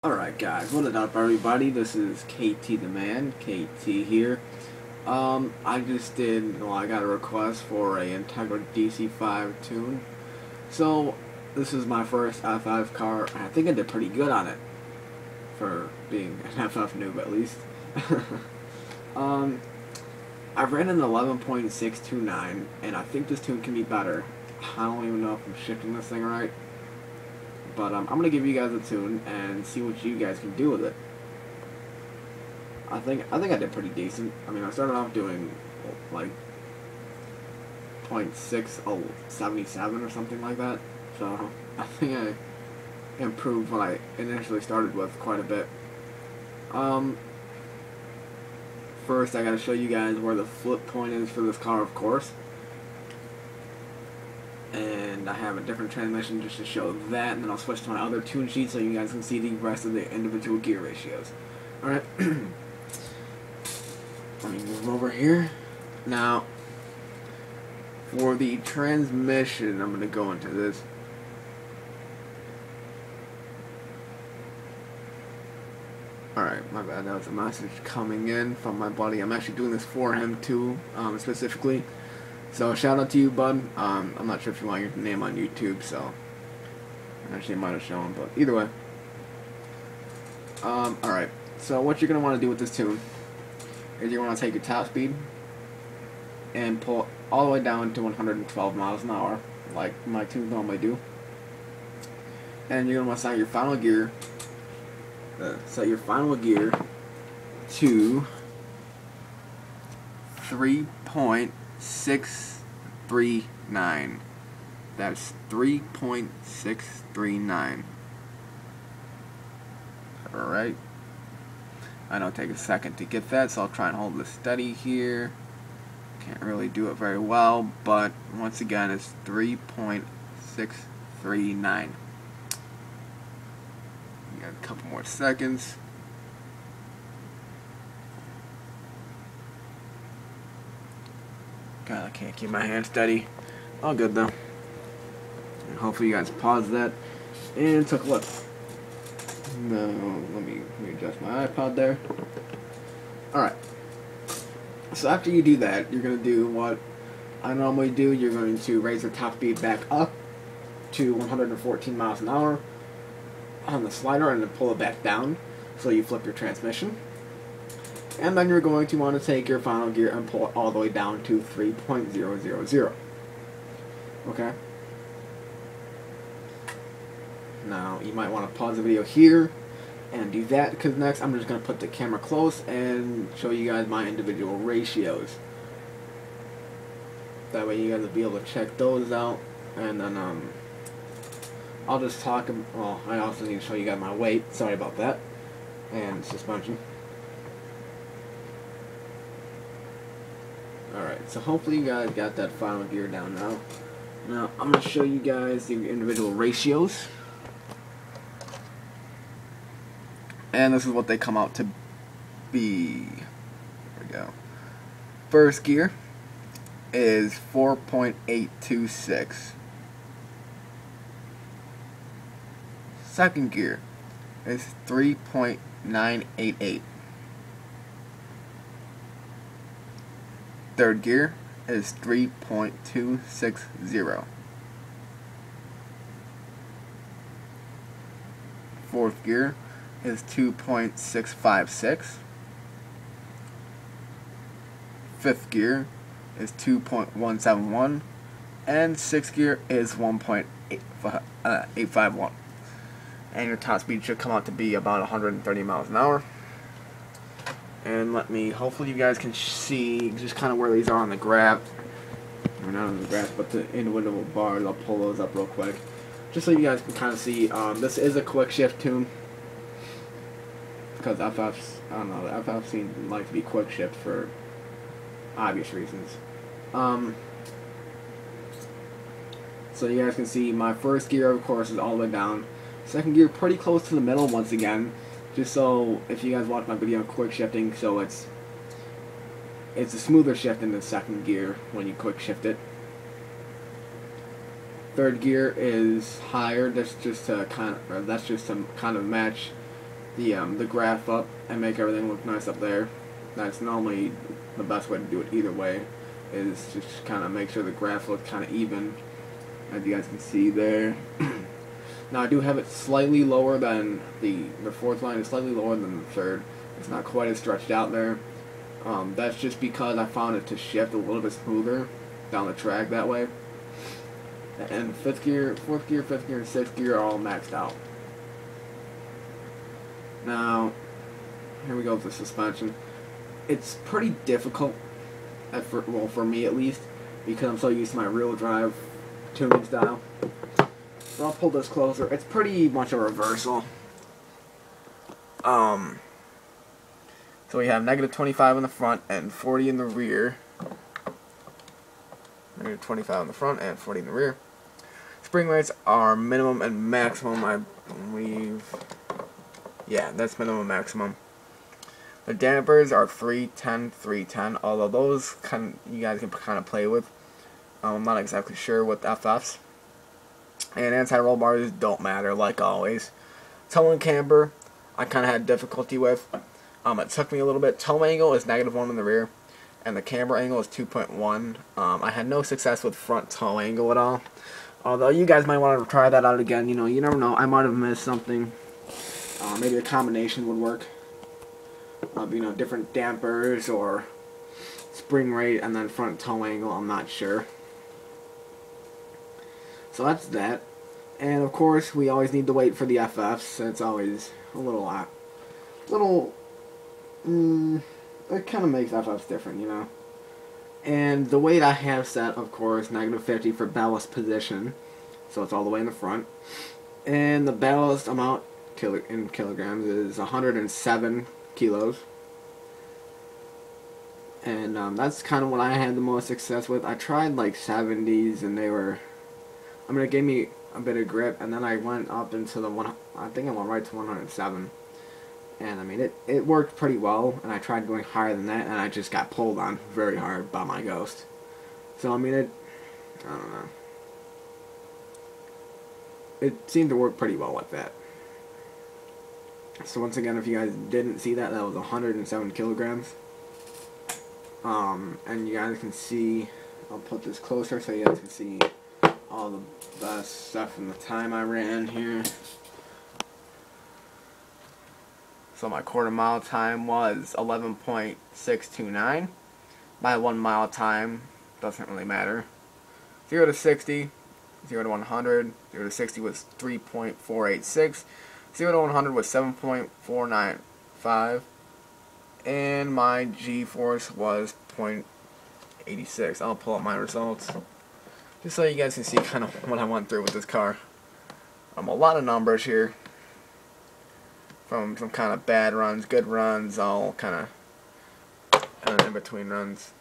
Alright guys, what is up everybody? This is KT the Man, KT here. I got a request for a Integra dc5 tune. So, this is my first FF car, and I think I did pretty good on it. For being an FF noob at least. I ran an 11.629, and I think this tune can be better. I don't even know if I'm shifting this thing right. But I'm going to give you guys a tune and see what you guys can do with it. I think I did pretty decent. I mean, I started off doing like 0.6077 or something like that. So I think I improved what I initially started with quite a bit. First I got to show you guys where the flip point is for this car, of course. And I have a different transmission just to show that, and then I'll switch to my other tune sheet so you guys can see the rest of the individual gear ratios. Alright, let me move over here. Now, for the transmission, I'm going to go into this. Alright, my bad, that was a message coming in from my buddy. I'm actually doing this for him too, specifically. So shout out to you, bud. I'm not sure if you want your name on YouTube, so actually I might have shown, but either way. Alright, so what you're going to want to do with this tune is you're going to take your top speed and pull all the way down to 112 miles an hour, like my tunes normally do. And you're going to want to set your final gear, to 3.639. That's 3.639. Alright. I know it'll take a second to get that, so I'll try and hold this steady here. Can't really do it very well, but once again, it's 3.639. We got a couple more seconds. God, I can't keep my hand steady. All good though. And hopefully you guys paused that and took a look. No, let me adjust my iPod there. Alright. So after you do that, you're going to do what I normally do. You're going to raise the top speed back up to 114 miles an hour on the slider and then pull it back down so you flip your transmission. And then you're going to want to take your final gear and pull it all the way down to 3.000. Okay? Now, you might want to pause the video here and do that, because next I'm just going to put the camera close and show you guys my individual ratios. That way you guys will be able to check those out. And then, I'll just talk, well, I also need to show you guys my weight. Sorry about that. And suspension. Alright, so hopefully you guys got that final gear down now. Now, I'm going to show you guys the individual ratios. And this is what they come out to be. There we go. First gear is 4.826. Second gear is 3.988. Third gear is 3.260. Fourth gear is 2.656. Fifth gear is 2.171. And sixth gear is 1.851. And your top speed should come out to be about 130 miles an hour. And hopefully you guys can see just kind of where these are on the graph. Or not on the graph, but the individual bars. I'll pull those up real quick. Just so you guys can kind of see, this is a quick shift tune. Because FFs, I don't know, the FFs seem like to be quick shift for obvious reasons. So you guys can see my first gear, of course, is all the way down. Second gear, pretty close to the middle once again. Just so, if you guys watch my video on quick shifting, so it's a smoother shift in the second gear when you quick shift it. Third gear is higher. That's just to kind of match the graph up and make everything look nice up there. That's normally the best way to do it either way, is just kind of make sure the graph looks kind of even, as you guys can see there. Now I do have it slightly lower than the fourth line is slightly lower than the third. It's not quite as stretched out there. That's just because I found it to shift a little bit smoother down the track that way. And fifth gear, fourth gear, fifth gear, and sixth gear are all maxed out. Now, here we go with the suspension. It's pretty difficult, for me at least, because I'm so used to my rear drive tuning style. So I'll pull this closer. It's pretty much a reversal. So we have negative 25 in the front and 40 in the rear. Negative 25 in the front and 40 in the rear. Spring rates are minimum and maximum, I believe. Yeah, that's minimum and maximum. The dampers are 310, 310, although those you guys can kind of play with. I'm not exactly sure with FFs. And anti-roll bars don't matter, like always. Toe and camber, I kind of had difficulty with. It took me a little bit. Toe angle is -1 in the rear, and the camber angle is 2.1. I had no success with front toe angle at all. Although you guys might want to try that out again. You know, you never know. I might have missed something. Maybe a combination would work. You know, different dampers or spring rate and then front toe angle. I'm not sure. So that's that. And of course, we always need to wait for the FFs. It's always a it kind of makes FFs different, you know. And the weight I have set, of course, -50 for ballast position, so it's all the way in the front. And the ballast amount in kilograms is 107 kilos. And that's kind of what I had the most success with. I tried like 70s, and they were, I mean, it gave me a bit of grip, and then I went up into the I think I went right to 107. And I mean, it worked pretty well, and I tried going higher than that, and I just got pulled on very hard by my ghost. So I mean, I don't know. It seemed to work pretty well like that. So once again, if you guys didn't see that, that was 107 kilograms. And you guys can see, I'll put this closer so you guys can see all the best stuff from the time I ran here. So my quarter-mile time was 11.629. My 1 mile time doesn't really matter. 0 to 60, 0 to 100, 0 to 60 was 3.486, 0 to 100 was 7.495, and my G-force was 0.86. I'll pull up my results, just so you guys can see kind of what I went through with this car. A lot of numbers here. From some kind of bad runs, good runs, all kind of in between runs.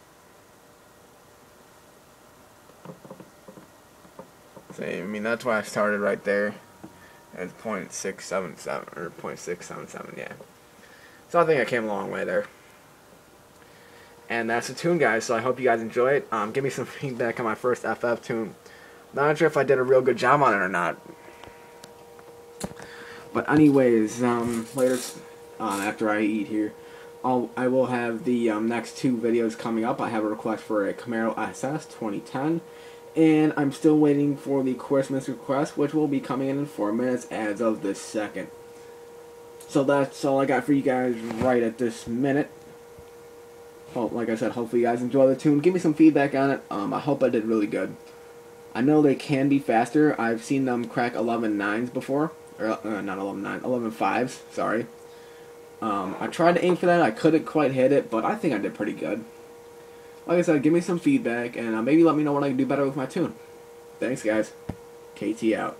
So I mean, that's why I started right there at 0.677 or 0.677, yeah. So I think I came a long way there. And that's the tune, guys. So I hope you guys enjoy it. Give me some feedback on my first FF tune. Not sure if I did a real good job on it or not. But anyways, later, after I eat here, I will have the next 2 videos coming up. I have a request for a Camaro SS 2010, and I'm still waiting for the Christmas request, which will be coming in 4 minutes as of this second. So that's all I got for you guys right at this minute. Like I said, hopefully you guys enjoy the tune. Give me some feedback on it. I hope I did really good. I know they can be faster. I've seen them crack 11.9s before. Or, not 11.9, 11.5s, sorry. I tried to aim for that. I couldn't quite hit it, but I think I did pretty good. Like I said, give me some feedback, and maybe let me know what I can do better with my tune. Thanks, guys. KT out.